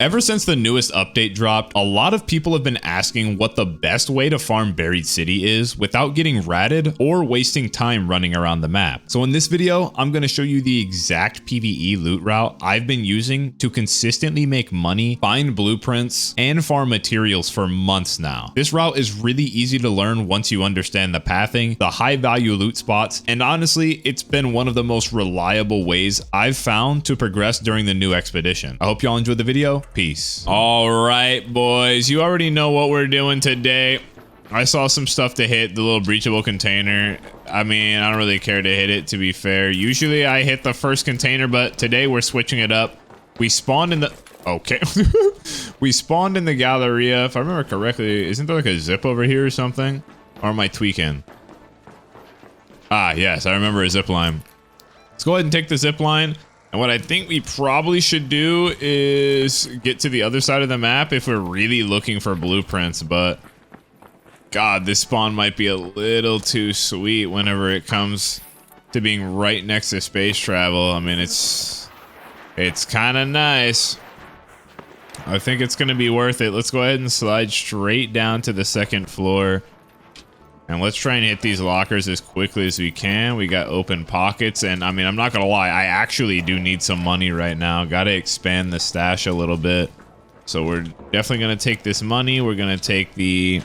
Ever since the newest update dropped, a lot of people have been asking what the best way to farm Buried City is without getting ratted or wasting time running around the map. So in this video, I'm going to show you the exact PvE loot route I've been using to consistently make money, find blueprints, and farm materials for months now. This route is really easy to learn once you understand the pathing, the high value loot spots, and honestly, it's been one of the most reliable ways I've found to progress during the new expedition. I hope y'all enjoyed the video. Peace. All right, boys, you already know what we're doing today. I saw some stuff to hit, the little breachable container. I mean, I don't really care to hit it, to be fair. Usually I hit the first container, but today we're switching it up. We spawned in the... Okay. We spawned in the Galleria. If I remember correctly, isn't there like a zip over here or something? Or am I tweaking? Ah, yes, I remember a zip line. Let's go ahead and take the zip line. And what I think we probably should do is get to the other side of the map if we're really looking for blueprints, but God, this spawn might be a little too sweet whenever it comes to being right next to space travel. I mean, it's kind of nice. I think it's going to be worth it. Let's go ahead and slide straight down to the second floor. And let's try and hit these lockers as quickly as we can. We got open pockets, and I mean, I'm not gonna lie, I actually do need some money right now. Gotta expand the stash a little bit. So we're definitely gonna take this money. We're gonna take the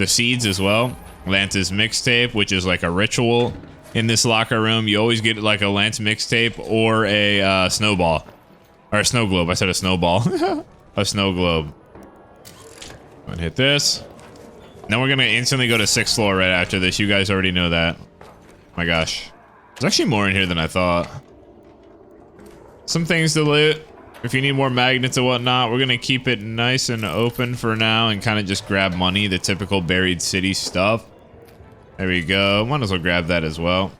seeds as well. Lance's mixtape, which is like a ritual in this locker room. You always get like a Lance mixtape or a snowball. Or a snow globe. I said a snowball. A snow globe. I'm gonna hit this. Then we're gonna instantly go to 6th floor right after this. You guys already know that. My gosh. There's actually more in here than I thought. Some things to loot. If you need more magnets and whatnot, we're gonna keep it nice and open for now and kind of just grab money, the typical Buried City stuff. There we go. Might as well grab that as well.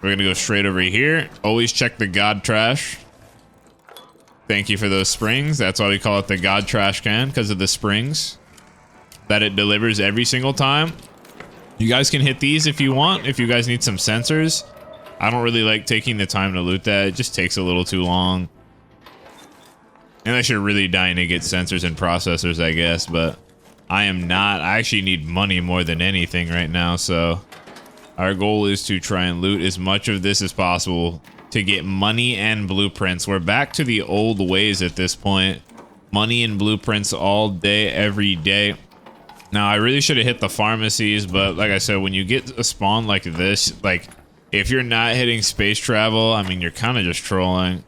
We're gonna go straight over here. Always check the God Trash. Thank you for those springs. That's why we call it the God Trash Can, because of the springs that it delivers every single time. You guys can hit these if you want, if you guys need some sensors. I don't really like taking the time to loot that. It just takes a little too long. Unless you're really dying to get sensors and processors, I guess, but I am not. I actually need money more than anything right now, so our goal is to try and loot as much of this as possible to get money and blueprints. We're back to the old ways at this point. Money and blueprints all day, every day. Now, I really should have hit the pharmacies, but like I said, when you get a spawn like this, like, if you're not hitting space travel, I mean, you're kind of just trolling.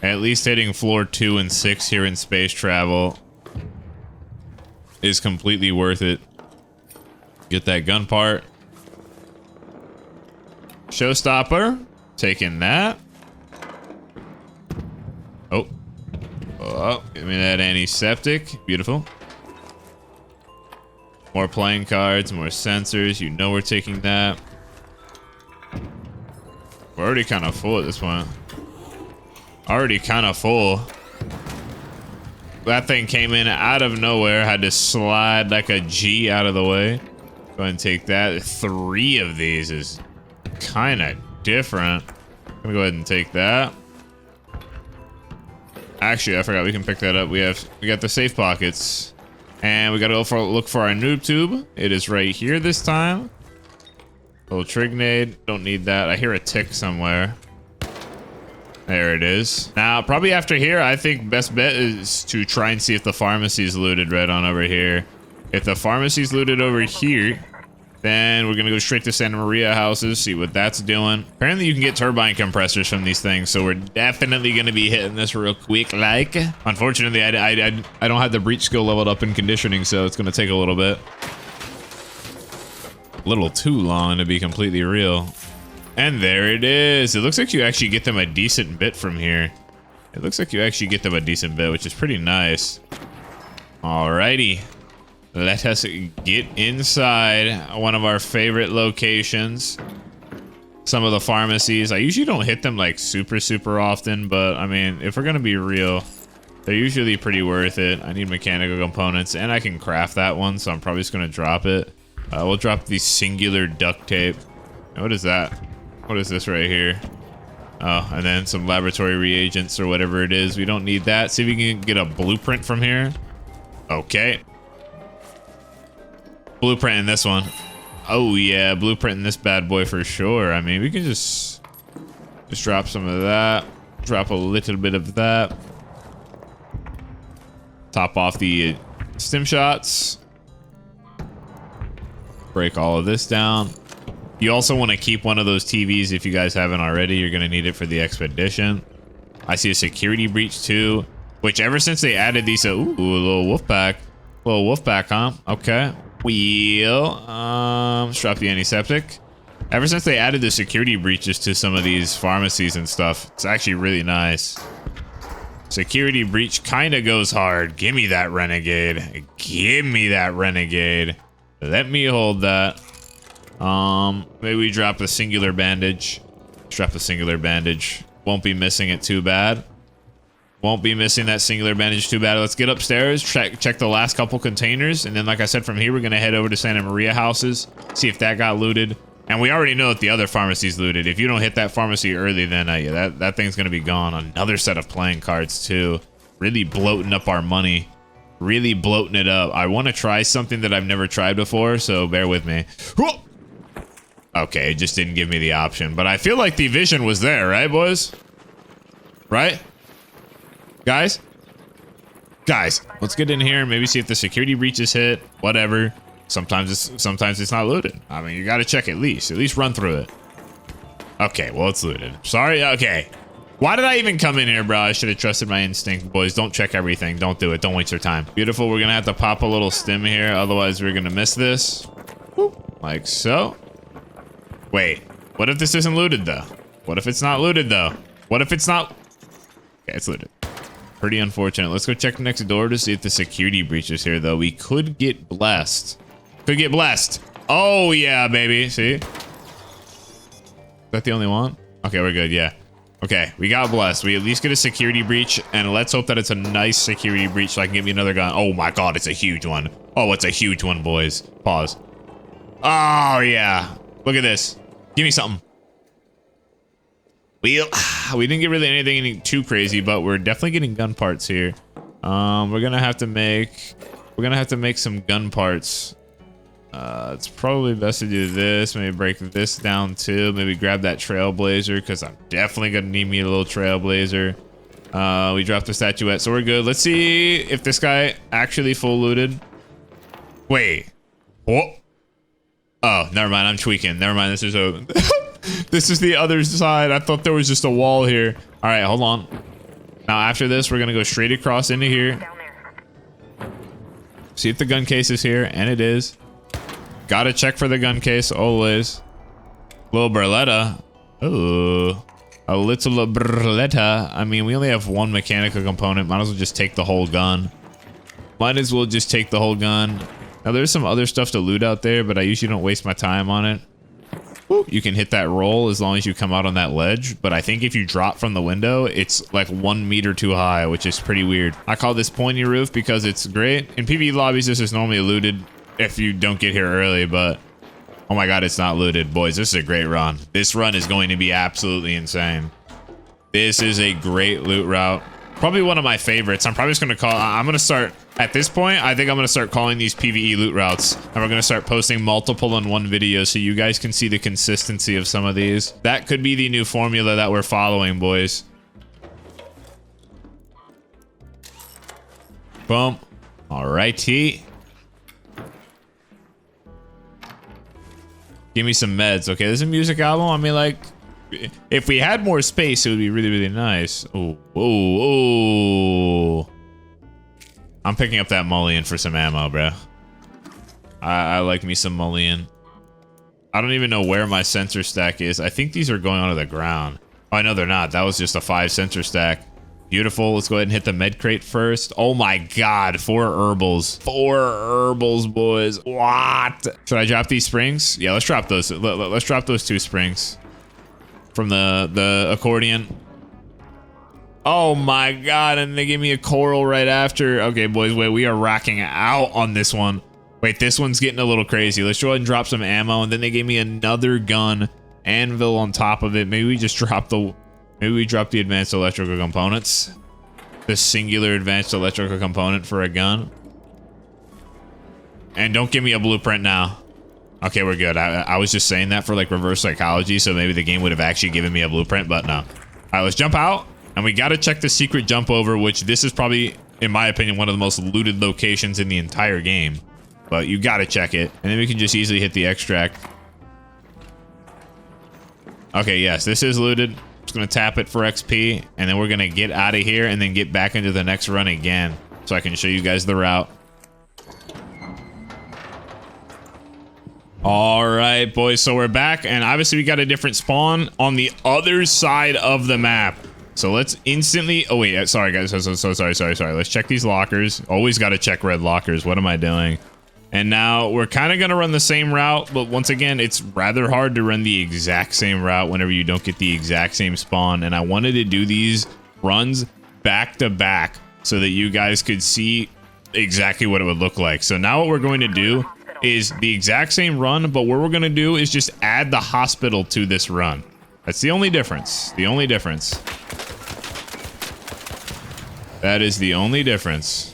At least hitting floor 2 and 6 here in space travel is completely worth it. Get that gun part. Showstopper. Taking that. Oh, give me that antiseptic. Beautiful. More playing cards, more sensors. You know we're taking that. We're already kind of full at this point. Already kind of full. That thing came in out of nowhere. Had to slide like a G out of the way. Go ahead and take that. 3 of these is kind of different. I'm gonna go ahead and take that. Actually, I forgot we can pick that up. We got the safe pockets. And we gotta go look for our noob tube. It is right here this time. Little trignade. Don't need that. I hear a tick somewhere. There it is. Now, probably after here, I think best bet is to try and see if the pharmacy's looted right on over here. If the pharmacy's looted over here, then we're gonna go straight to Santa Maria houses, see what that's doing. Apparently you can get turbine compressors from these things, so we're definitely gonna be hitting this real quick like. Unfortunately, I don't have the breach skill leveled up in conditioning, so it's gonna take a little bit. A little too long to be completely real. And there it is. It looks like you actually get them a decent bit from here. It looks like you actually get them a decent bit, which is pretty nice. Alrighty. Let us get inside one of our favorite locations. Some of the pharmacies. I usually don't hit them like super often, but I mean, if we're gonna be real, they're usually pretty worth it. I need mechanical components and I can craft that one, so I'm probably just gonna drop it. We'll drop the singular duct tape. What is that? What is this right here? Oh, and then some laboratory reagents or whatever it is. We don't need that. See if we can get a blueprint from here. Okay. Blueprint in this one. Oh yeah, blueprint in this bad boy for sure. I mean, we can just drop some of that. Drop a little bit of that. Top off the stim shots. Break all of this down. You also want to keep one of those TVs if you guys haven't already. You're going to need it for the expedition. I see a security breach too, which ever since they added these, ooh, a little wolf pack. Little wolf pack, huh? Okay. Let's drop the antiseptic. Ever since they added the security breaches to some of these pharmacies and stuff, it's actually really nice. Security breach kind of goes hard. Give me that renegade. Give me that renegade. Let me hold that. Maybe we drop a singular bandage. Drop a singular bandage. Won't be missing it too bad. Won't be missing that singular bandage too bad. Let's get upstairs, check the last couple containers, and then like I said, from here we're gonna head over to Santa Maria houses, see if that got looted. And we already know that the other pharmacy's looted. If you don't hit that pharmacy early, then yeah, that thing's gonna be gone. Another set of playing cards too. Really bloating up our money. Really bloating it up. I want to try something that I've never tried before, so bear with me. Okay, it just didn't give me the option, but I feel like the vision was there, right, boys? Right? Guys? Guys, let's get in here and maybe see if the security breach is hit. Whatever. Sometimes it's not looted. I mean, you got to check at least run through it. Okay, well, it's looted. Sorry. Okay. Why did I even come in here, bro? I should have trusted my instinct, boys. Don't check everything. Don't do it. Don't waste your time. Beautiful. We're gonna have to pop a little stim here, otherwise we're gonna miss this. Like so. Wait, what if this isn't looted though? What if it's not looted though? What if it's not? Okay, it's looted. Pretty unfortunate. Let's go check next door to see if the security breach is here though. We could get blessed. Could get blessed. Oh yeah, baby. See? Is that the only one? Okay, we're good. Yeah. Okay, we got blessed. We at least get a security breach, and let's hope that it's a nice security breach so I can get me another gun. Oh my god, it's a huge one. Oh, it's a huge one, boys. Pause. Oh yeah. Look at this. Give me something. We didn't get really anything too crazy, but we're definitely getting gun parts here. We're gonna have to make some gun parts. It's probably best to do this. Maybe break this down too. Maybe grab that trailblazer because I'm definitely gonna need me a little trailblazer. We dropped the statuette, so we're good. Let's see if this guy actually full looted. Wait. Oh. Oh, never mind. I'm tweaking. Never mind. This is a. This is the other side. I thought there was just a wall here. All right, hold on. Now after this, we're gonna go straight across into here. See if the gun case is here, and it is. Gotta check for the gun case always. Little Berletta. Ooh. A little Berletta. I mean, we only have one mechanical component. Might as well just take the whole gun. Might as well just take the whole gun. Now, there's some other stuff to loot out there, but I usually don't waste my time on it. Woo. You can hit that roll as long as you come out on that ledge, but I think if you drop from the window, it's like 1 meter too high, which is pretty weird. I call this pointy roof because it's great. In PvE lobbies, this is normally looted if you don't get here early, but oh my god, it's not looted. Boys, this is a great run. This run is going to be absolutely insane. This is a great loot route. Probably one of my favorites. I'm probably just going to I'm going to start, at this point, I think I'm going to start calling these PvE loot routes. And we're going to start posting multiple in one video so you guys can see the consistency of some of these. That could be the new formula that we're following, boys. Boom. Alrighty. Give me some meds. Okay, this is a music album. I mean, like, if we had more space, it would be really, really nice. Oh, oh, oh. I'm picking up that mullion for some ammo, bro. I like me some mullion. I don't even know where my sensor stack is. I think these are going onto the ground. Oh, no, they're not. That was just a 5 sensor stack. Beautiful. Let's go ahead and hit the med crate first. Oh my god, 4 herbals. 4 herbals, boys. What? Should I drop these springs? Yeah, let's drop those. Let's drop those 2 springs from the accordion. Oh my god, and they gave me a coral right after. Okay, boys, wait, we are rocking out on this one. Wait, this one's getting a little crazy. Let's go ahead and drop some ammo, and then they gave me another gun, anvil on top of it. Maybe we just drop the Maybe we drop the advanced electrical components. The singular advanced electrical component for a gun. And don't give me a blueprint now. Okay, we're good. I was just saying that for like reverse psychology, so maybe the game would have actually given me a blueprint, but no. All right, let's jump out. And we got to check the secret jump over, which this is probably, in my opinion, one of the most looted locations in the entire game. But you got to check it. And then we can just easily hit the extract. Okay, yes, this is looted. Just going to tap it for XP. And then we're going to get out of here and then get back into the next run again. So I can show you guys the route. All right, boys. So we're back. And obviously we got a different spawn on the other side of the map. So let's instantly... Oh, wait. Sorry, guys. So sorry. Let's check these lockers. Always got to check red lockers. What am I doing? And now we're kind of going to run the same route. But once again, it's rather hard to run the exact same route whenever you don't get the exact same spawn. And I wanted to do these runs back to back so that you guys could see exactly what it would look like. So now what we're going to do is the exact same run. But what we're going to do is just add the hospital to this run. That's the only difference. The only difference. That is the only difference.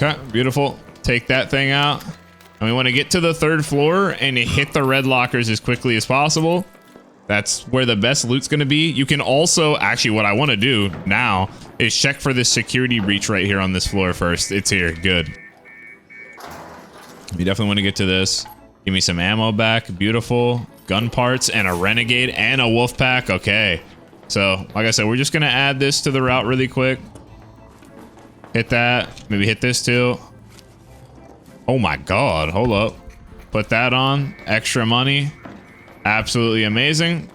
Okay, beautiful. Take that thing out. And we want to get to the 3rd floor and hit the red lockers as quickly as possible. That's where the best loot's going to be. You can also, actually, what I want to do now is check for this security breach right here on this floor first. It's here. Good. You definitely want to get to this. Give me some ammo back. Beautiful. Gun parts and a renegade and a wolf pack. Okay. So, like I said, we're just going to add this to the route really quick. Hit that. Maybe hit this too. Oh my God. Hold up. Put that on. Extra money. Absolutely amazing.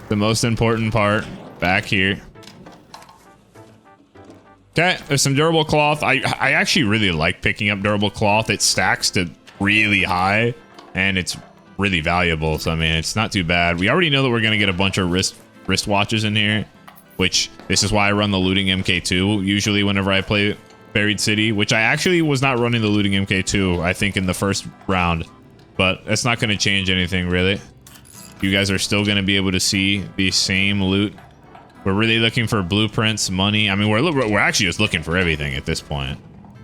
The most important part back here. Okay, there's some durable cloth. I actually really like picking up durable cloth. It stacks to really high and it's really valuable. So I mean, it's not too bad. We already know that we're gonna get a bunch of wristwatches in here, which this is why I run the looting MK2 usually whenever I play Buried City, which I actually was not running the looting MK2 I think in the first round, but that's not gonna change anything really. You guys are still gonna be able to see the same loot. We're really looking for blueprints, money. I mean, we're actually just looking for everything at this point.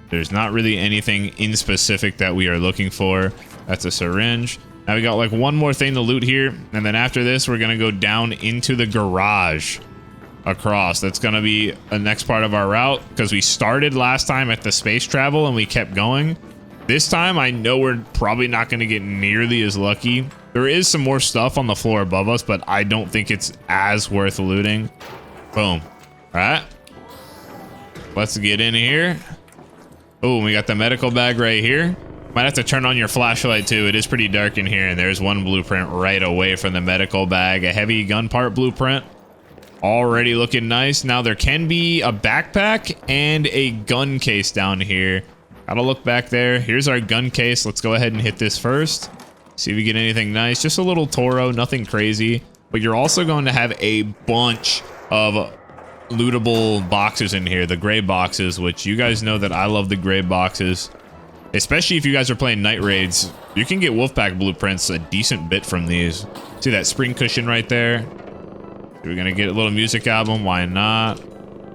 There's not really anything in specific that we are looking for. That's a syringe. Now we got like one more thing to loot here. And then after this, we're going to go down into the garage across. That's going to be the next part of our route because we started last time at the space travel and we kept going. This time, I know we're probably not going to get nearly as lucky. There is some more stuff on the floor above us, but I don't think it's as worth looting. Boom. All right. Let's get in here. Oh, we got the medical bag right here. Might have to turn on your flashlight too. It is pretty dark in here, and there's one blueprint right away from the medical bag. A heavy gun part blueprint. Already looking nice. Now there can be a backpack and a gun case down here. Gotta look back there. Here's our gun case. Let's go ahead and hit this first. See if we get anything nice. Just a little Toro, nothing crazy. But you're also going to have a bunch of lootable boxes in here. The gray boxes, which you guys know that I love the gray boxes. Especially if you guys are playing night raids. You can get Wolfpack blueprints a decent bit from these. See that spring cushion right there? We're going to get a little music album. Why not?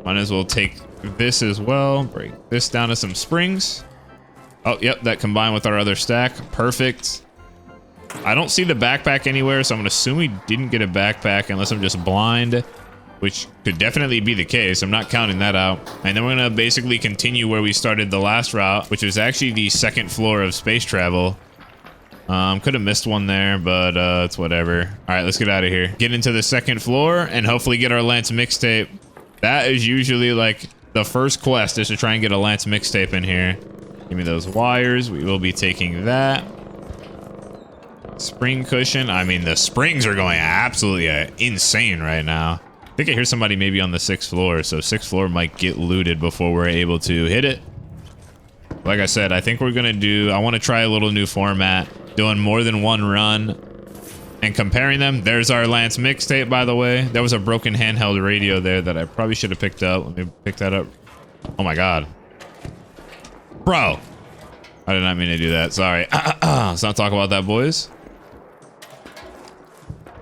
Might as well take this as well. Break this down to some springs. Oh, yep. That combined with our other stack. Perfect. I don't see the backpack anywhere, so I'm going to assume we didn't get a backpack unless I'm just blind, which could definitely be the case. I'm not counting that out. And then we're going to basically continue where we started the last route, which was actually the 2nd floor of space travel. Could have missed one there, but it's whatever. All right, let's get out of here. Get into the 2nd floor and hopefully get our Lance mixtape. That is usually like the first quest, is to try and get a Lance mixtape in here. Give me those wires. We will be taking that. Spring cushion. I mean, the springs are going absolutely insane right now. I think I hear somebody maybe on the 6th floor, so 6th floor might get looted before we're able to hit it. Like I said, I think we're gonna do, I want to try a little new format, doing more than one run and comparing them. There's our Lance mixtape, by the way. There was a broken handheld radio there that I probably should have picked up. Let me pick that up. Oh my God. Bro. I did not mean to do that. Sorry. Let's not talk about that, boys.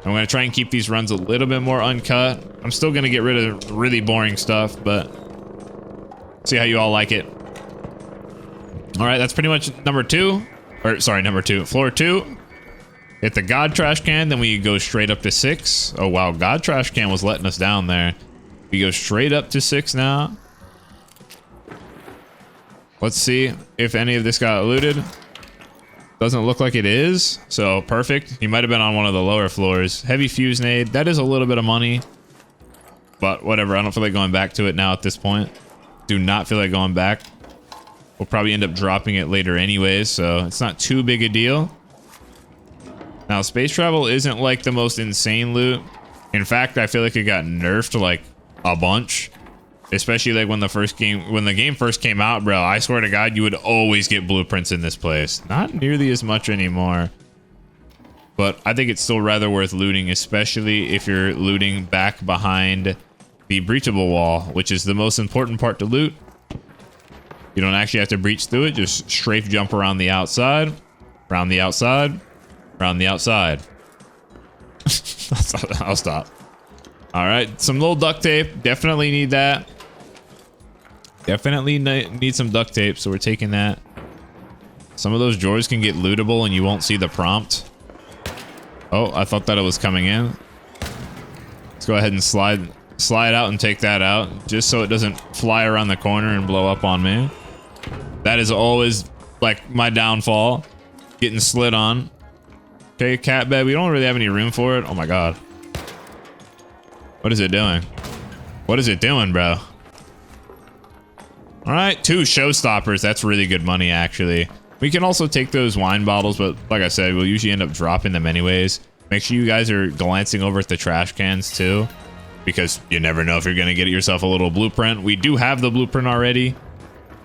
I'm going to try and keep these runs a little bit more uncut. I'm still going to get rid of really boring stuff, but see how you all like it. All right, that's pretty much number 2. Or, sorry, number 2. Floor 2. Hit the God trash can, then we go straight up to 6. Oh, wow. God trash can was letting us down there. We go straight up to 6 now. Let's see if any of this got looted. Doesn't look like it is, so perfect. He might have been on one of the lower floors. Heavy fuse nade. That is a little bit of money, but whatever. I don't feel like going back to it now at this point. Do not feel like going back. We'll probably end up dropping it later anyways, so it's not too big a deal. Now, space travel isn't like the most insane loot. In fact, I feel like it got nerfed like a bunch. Especially like when the game first came out, bro. I swear to God, you would always get blueprints in this place. Not nearly as much anymore. But I think it's still rather worth looting, especially if you're looting back behind the breachable wall, which is the most important part to loot. You don't actually have to breach through it. Just strafe jump around the outside, around the outside, around the outside. I'll stop. All right, some little duct tape. Definitely need that. Definitely need some duct tape, so we're taking that. Some of those drawers can get lootable and you won't see the prompt. Oh, I thought that it was coming in. Let's go ahead and slide out and take that out, just so it doesn't fly around the corner and blow up on me. That is always like my downfall, getting slid on. Okay, cat bed. We don't really have any room for it. Oh my God. What is it doing? What is it doing, bro? All right, 2 showstoppers. That's really good money, actually. We can also take those wine bottles, but like I said, we'll usually end up dropping them anyways. Make sure you guys are glancing over at the trash cans too, because you never know if you're going to get yourself a little blueprint. We do have the blueprint already,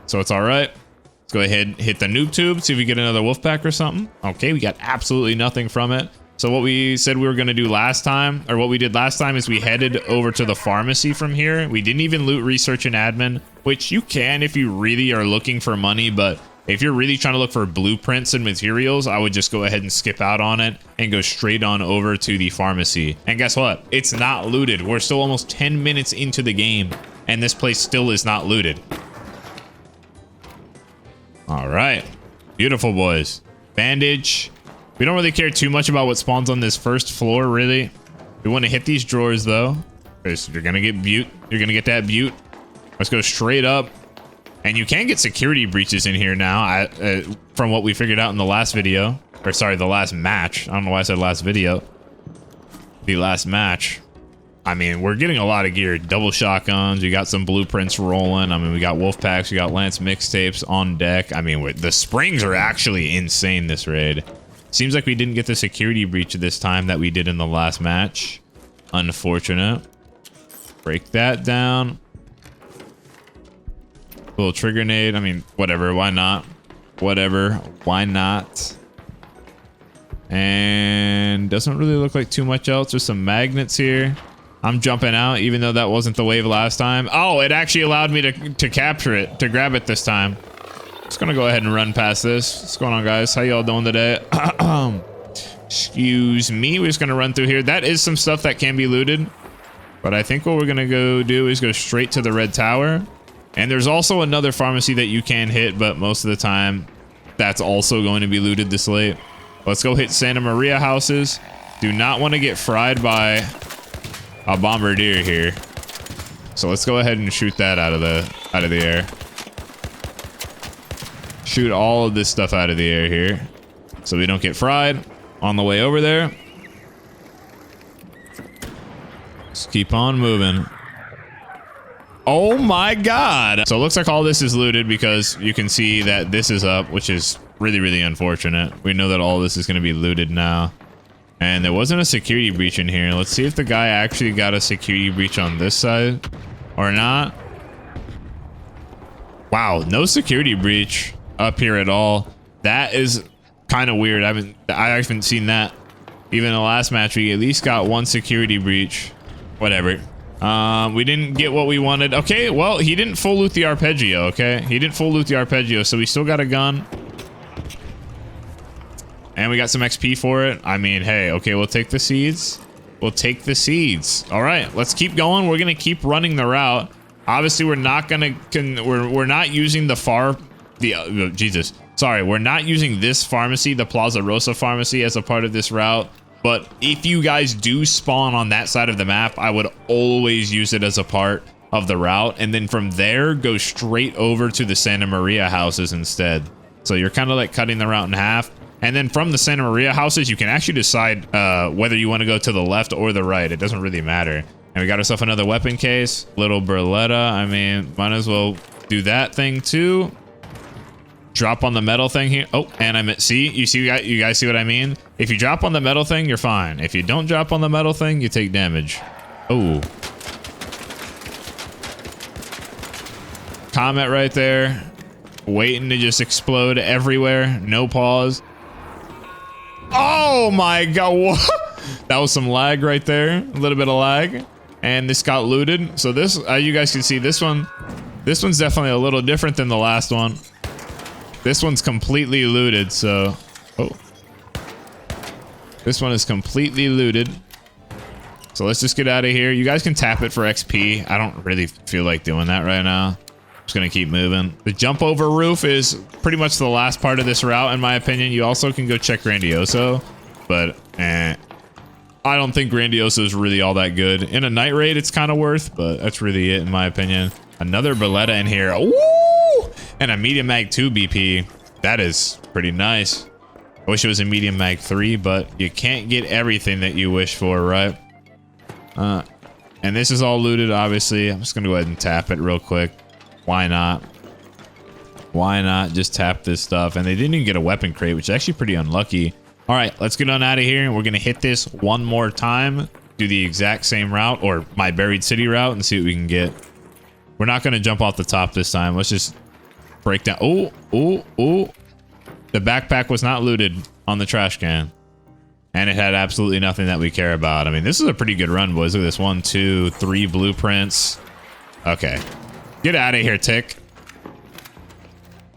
so it's all right. Let's go ahead and hit the noob tube, see if we get another wolf pack or something. Okay, we got absolutely nothing from it. So what we said we were going to do last time, or what we did last time, is we headed over to the pharmacy from here. We didn't even loot research and admin, which you can if you really are looking for money, but if you're really trying to look for blueprints and materials, I would just go ahead and skip out on it and go straight on over to the pharmacy. And guess what? It's not looted. We're still almost 10 minutes into the game, and this place still is not looted. All right. Beautiful, boys. Bandage. We don't really care too much about what spawns on this first floor, really. We want to hit these drawers, though, because you're going to get butte. You're going to get that butte. Let's go straight up. And you can get security breaches in here now, from what we figured out in the last video. Or, sorry, the last match. I don't know why I said last video. The last match. I mean, we're getting a lot of gear. Double shotguns. We got some blueprints rolling. I mean, we got wolf packs. We got Lance mixtapes on deck. I mean, the springs are actually insane this raid. Seems like we didn't get the security breach this time that we did in the last match. Unfortunate. Break that down. Little trigger nade. I mean, whatever. Why not? Whatever. Why not? And doesn't really look like too much else. There's some magnets here. I'm jumping out, even though that wasn't the wave last time. Oh, it actually allowed me to capture it, to grab it this time. Just gonna go ahead and run past this. What's going on, guys? How y'all doing today? Excuse me. We're just gonna run through here. That is some stuff that can be looted, but I think what we're gonna go do is go straight to the red tower. And there's also another pharmacy that you can hit, but most of the time that's also going to be looted this late. Let's go hit Santa Maria houses. Do not want to get fried by a bombardier here, so let's go ahead and shoot that out of the air. Shoot all of this stuff out of the air here, so we don't get fried on the way over there. Just keep on moving. Oh my God. So it looks like all this is looted because you can see that this is up, which is really, really unfortunate. We know that all this is going to be looted now. And there wasn't a security breach in here. Let's see if the guy actually got a security breach on this side or not. Wow, no security breach up here at all. That is kind of weird. I haven't seen that. Even in the last match, we at least got one security breach. Whatever. We didn't get what we wanted. Okay, well, he didn't full loot the arpeggio, okay? He didn't full loot the arpeggio, so we still got a gun. and we got some XP for it. I mean, hey, okay, we'll take the seeds. We'll take the seeds. All right, let's keep going. We're gonna keep running the route. Obviously, we're not gonna we're not using Jesus. Sorry, we're not using this pharmacy, the Plaza Rosa pharmacy, as a part of this route. But if you guys do spawn on that side of the map, I would always use it as a part of the route. And then from there, go straight over to the Santa Maria houses instead. So you're kind of like cutting the route in half. And then from the Santa Maria houses, you can actually decide whether you want to go to the left or the right. It doesn't really matter. And we got ourselves another weapon case. Little Berletta. I mean, might as well do that thing too. Drop on the metal thing here. Oh, and you guys see what I mean? If you drop on the metal thing, you're fine. If you don't drop on the metal thing, you take damage. Oh. Comet right there. Waiting to just explode everywhere. No pause. Oh my god. What? That was some lag right there. A little bit of lag. And this got looted. So this, you guys can see this one's definitely a little different than the last one. This one's completely looted, so... Oh. This one is completely looted. So let's just get out of here. You guys can tap it for XP. I don't really feel like doing that right now. Just gonna keep moving. The jump over roof is pretty much the last part of this route, in my opinion. You also can go check Grandioso, but I don't think Grandioso is really all that good. In a night raid, it's kind of worth, but that's really it, in my opinion. Another Berletta in here. Woo! And a medium mag 2 BP. That is pretty nice. I wish it was a medium mag 3, but you can't get everything that you wish for, right? And this is all looted, obviously. I'm just gonna go ahead and tap it real quick. Why not? Why not just tap this stuff? And they didn't even get a weapon crate, which is actually pretty unlucky. All right, let's get on out of here, and we're gonna hit this one more time. Do the exact same route, or my buried city route, and see what we can get. We're not gonna jump off the top this time. Let's just break down. Oh, oh, oh. The backpack was not looted on the trash can. And it had absolutely nothing that we care about. I mean, this is a pretty good run, boys. Look at this. 1, 2, 3 blueprints. Okay. Get out of here, Tick.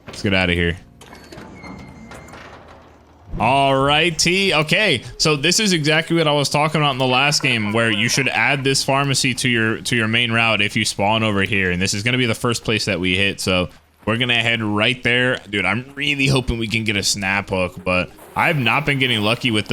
Let's get out of here. Alrighty. Okay, so this is exactly what I was talking about in the last game, where you should add this pharmacy to your main route if you spawn over here, and this is going to be the first place that we hit, so we're going to head right there. Dude, I'm really hoping we can get a snap hook, but I've not been getting lucky with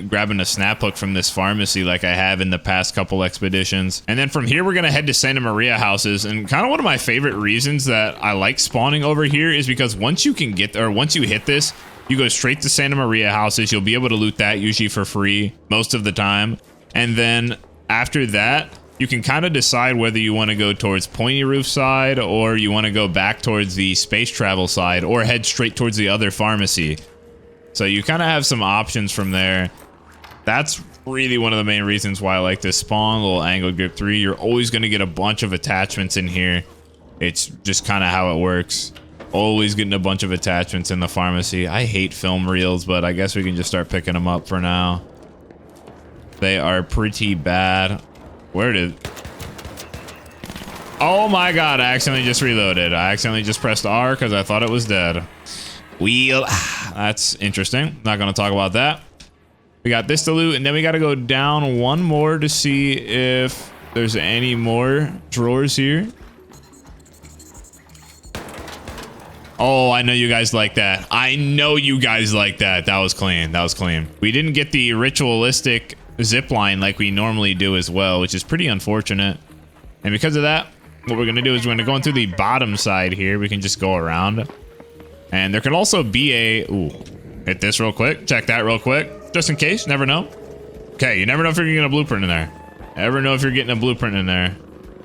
grabbing a snap hook from this pharmacy like I have in the past couple expeditions. And then from here, we're going to head to Santa Maria houses. And kind of one of my favorite reasons that I like spawning over here is because once you hit this, you go straight to Santa Maria houses. You'll be able to loot that usually for free most of the time. And then after that, you can kind of decide whether you want to go towards Pointy Roof side, or you want to go back towards the space travel side, or head straight towards the other pharmacy. So you kind of have some options from there. That's really one of the main reasons why I like this spawn. Little angled grip 3. You're always going to get a bunch of attachments in here. It's just kind of how it works. Always getting a bunch of attachments in the pharmacy. I hate film reels, but I guess we can just start picking them up for now. They are pretty bad. Oh my god, I accidentally just reloaded. I accidentally just pressed R because I thought it was dead. That's interesting. Not gonna talk about that. We got this to loot, and then we gotta go down one more to see if there's any more drawers here. Oh, I know you guys like that. I know you guys like that. That was clean. That was clean. We didn't get the ritualistic zip line like we normally do as well, which is pretty unfortunate. And because of that, what we're gonna do is we're gonna go into the bottom side here. We can just go around. And there can also be a... Ooh. Hit this real quick. Check that real quick. Just in case. Never know. Okay, you never know if you're getting a blueprint in there. Never know if you're getting a blueprint in there.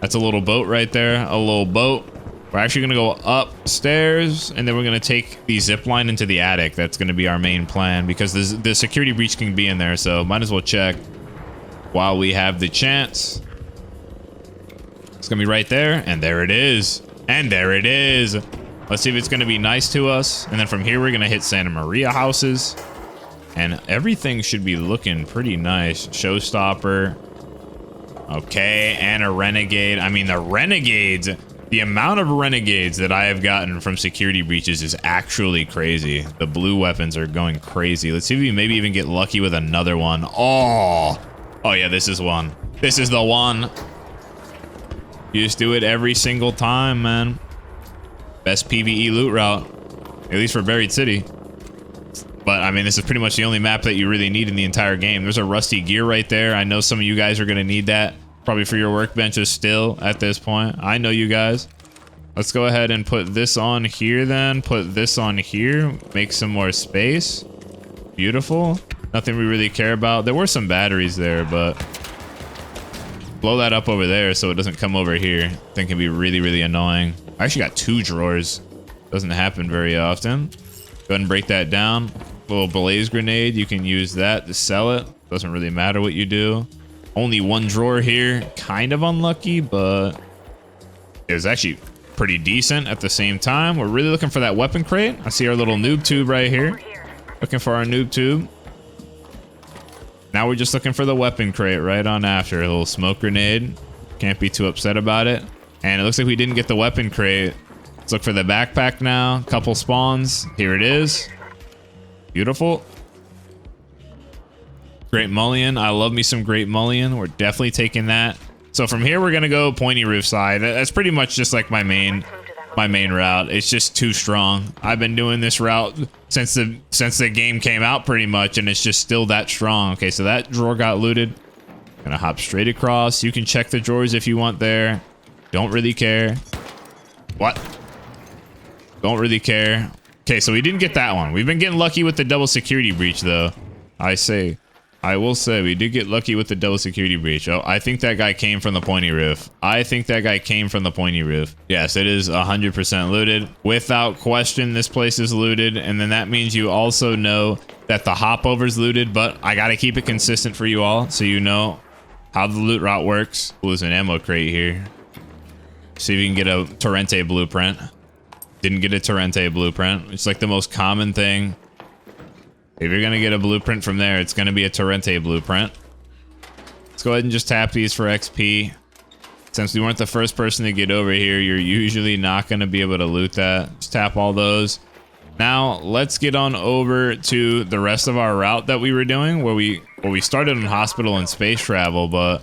That's a little boat right there. A little boat. We're actually going to go upstairs, and then we're going to take the zip line into the attic. That's going to be our main plan, because the security breach can be in there, so might as well check while we have the chance. It's going to be right there, and there it is. And there it is. Let's see if it's going to be nice to us. And then from here, we're going to hit Santa Maria houses. And everything should be looking pretty nice. Showstopper. Okay, and a renegade. I mean, the renegades The amount of renegades that I have gotten from security breaches is actually crazy. The blue weapons are going crazy. Let's see if we maybe even get lucky with another one. Oh yeah, this is one. This is the one. You just do it every single time, man. Best PvE loot route, at least for Buried City. But I mean, this is pretty much the only map that you really need in the entire game. There's a rusty gear right there. I know some of you guys are going to need that probably for your workbenches still at this point. I know you guys. Let's go ahead and put this on here then. Put this on here. Make some more space. Beautiful. Nothing we really care about. There were some batteries there, but blow that up over there so it doesn't come over here. I think it can be really, really annoying. I actually got 2 drawers. Doesn't happen very often. Go ahead and break that down. Little blaze grenade. You can use that to sell it. Doesn't really matter what you do. Only 1 drawer here. Kind of unlucky, but it was actually pretty decent at the same time. We're really looking for that weapon crate. I see our little noob tube right here. Looking for our noob tube. Now we're just looking for the weapon crate right on after. A little smoke grenade. Can't be too upset about it. And it looks like we didn't get the weapon crate. Let's look for the backpack now. Couple spawns. Here it is. Beautiful. Great mullion. I love me some great mullion. We're definitely taking that. So from here, we're going to go pointy roof side. That's pretty much just like my main route. It's just too strong. I've been doing this route since the game came out pretty much, and it's just still that strong. Okay, so that drawer got looted. Gonna hop straight across. You can check the drawers if you want there. Don't really care. What? Don't really care. Okay, so we didn't get that one. We've been getting lucky with the double security breach, though. I will say we did get lucky with the double security breach. Oh, I think that guy came from the pointy roof. Yes, it is 100% looted. Without question, this place is looted. And then that means you also know that the hopover's looted, but I got to keep it consistent for you all so you know how the loot route works. There's an ammo crate here. See if you can get a Torrente blueprint. Didn't get a Torrente blueprint. It's like the most common thing. If you're going to get a blueprint from there, it's going to be a Torrente blueprint. Let's go ahead and just tap these for XP. Since we weren't the first person to get over here, you're usually not going to be able to loot that. Just tap all those. Now, let's get on over to the rest of our route that we were doing, where we started in hospital and space travel, but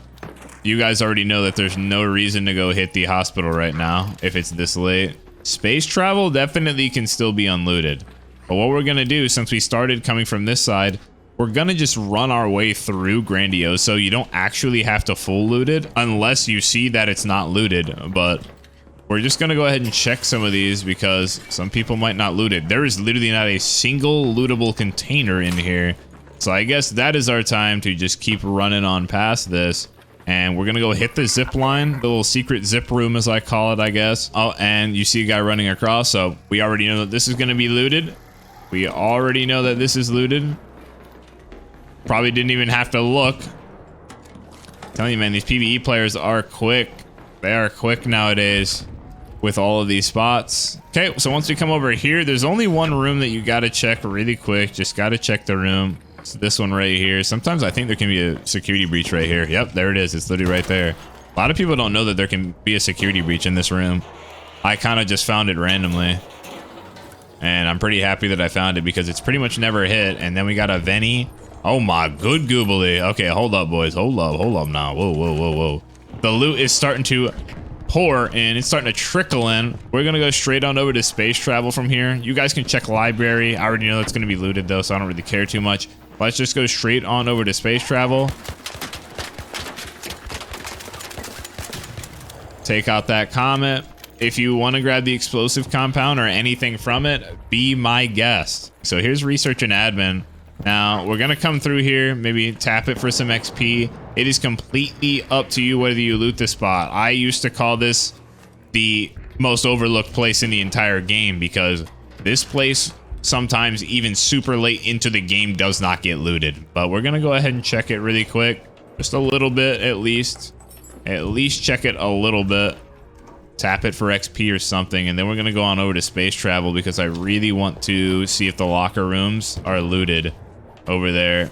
you guys already know that there's no reason to go hit the hospital right now if it's this late. Space travel definitely can still be unlooted. But what we're going to do, since we started coming from this side, we're going to just run our way through Grandioso. You don't actually have to full loot it unless you see that it's not looted. But we're just going to go ahead and check some of these because some people might not loot it. There is literally not a single lootable container in here. So I guess that is our time to just keep running on past this. And we're going to go hit the zip line, the little secret zip room as I call it, I guess. Oh, and you see a guy running across. So we already know that this is going to be looted. We already know that this is looted. Probably didn't even have to look. I'm telling you, man, these PvE players are quick. They are quick nowadays with all of these spots. Okay, so once we come over here, there's only one room that you got to check really quick. Just got to check the room. It's this one right here. Sometimes I think there can be a security breach right here. Yep, there it is. It's literally right there. A lot of people don't know that there can be a security breach in this room. I kind of just found it randomly. And I'm pretty happy that I found it because it's pretty much never hit. And then we got a Venny. Oh my good goobly. Okay, hold up, boys. Hold up now. Whoa. The loot is starting to pour and it's starting to trickle in. We're going to go straight on over to space travel from here. You guys can check library. I already know it's going to be looted though, so I don't really care too much. Let's just go straight on over to space travel. Take out that comet. If you want to grab the explosive compound or anything from it, be my guest. So here's research and admin. Now we're going to come through here, maybe tap it for some XP. It is completely up to you whether you loot the spot. I used to call this the most overlooked place in the entire game because this place sometimes even super late into the game does not get looted. But we're going to go ahead and check it really quick. Just a little bit at least. At least check it a little bit. Tap it for XP or something, and then we're going to go on over to space travel because I really want to see if the locker rooms are looted over there.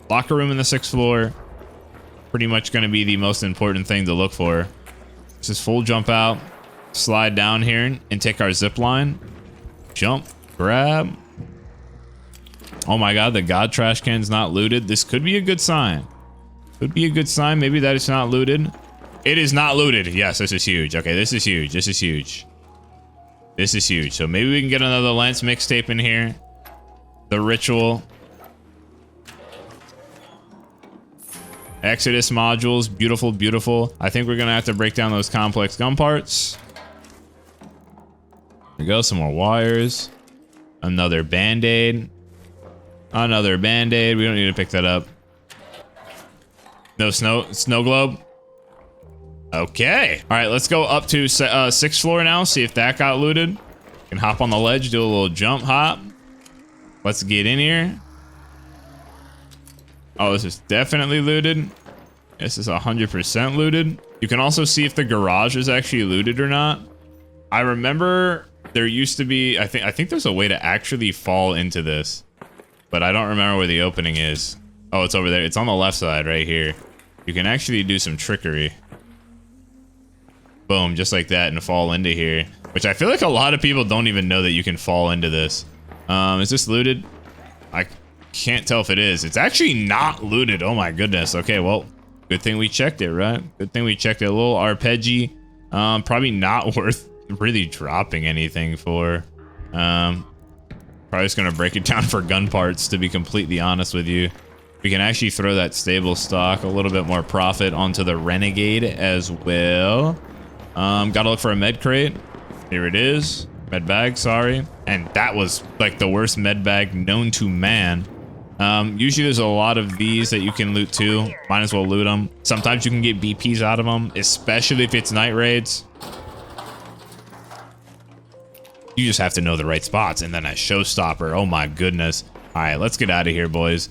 Locker room in the 6th floor. Pretty much going to be the most important thing to look for. This is full jump out. slide down here and take our zip line. Jump, grab. Oh my god, the god trash can's not looted. This could be a good sign. Could be a good sign. Maybe that it's not looted. It is not looted. Yes, this is huge. Okay, this is huge. This is huge. This is huge. So maybe we can get another Lance mixtape in here. The ritual. Exodus modules. Beautiful, beautiful. I think we're going to have to break down those complex gun parts. There we go. Some more wires. Another band-aid. Another band-aid. We don't need to pick that up. No snow globe. Okay. All right, let's go up to 6th floor now. See if that got looted. Can hop on the ledge, do a little jump hop. Let's get in here. Oh, this is definitely looted. This is 100% looted. You can also see if the garage is actually looted or not. I remember there used to be, I think there's a way to actually fall into this, but I don't remember where the opening is. Oh, it's over there. It's on the left side right here. You can actually do some trickery. Boom, just like that, and fall into here. Which I feel like a lot of people don't even know that you can fall into this. Is this looted? I can't tell if it is. It's actually not looted. Oh my goodness. Okay, well, good thing we checked it, right? Good thing we checked it. A little arpeggi. Probably not worth really dropping anything for. Probably just gonna break it down for gun parts, to be completely honest with you. We can actually throw that stable stock, a little bit more profit onto the Renegade as well. Gotta look for a med crate. Here it is. Med bag, sorry. And that was like the worst med bag known to man. Usually there's a lot of these that you can loot too. Might as well loot them. Sometimes you can get BPs out of them, especially if it's night raids. You just have to know the right spots, and then a showstopper. Oh my goodness. All right, let's get out of here, boys.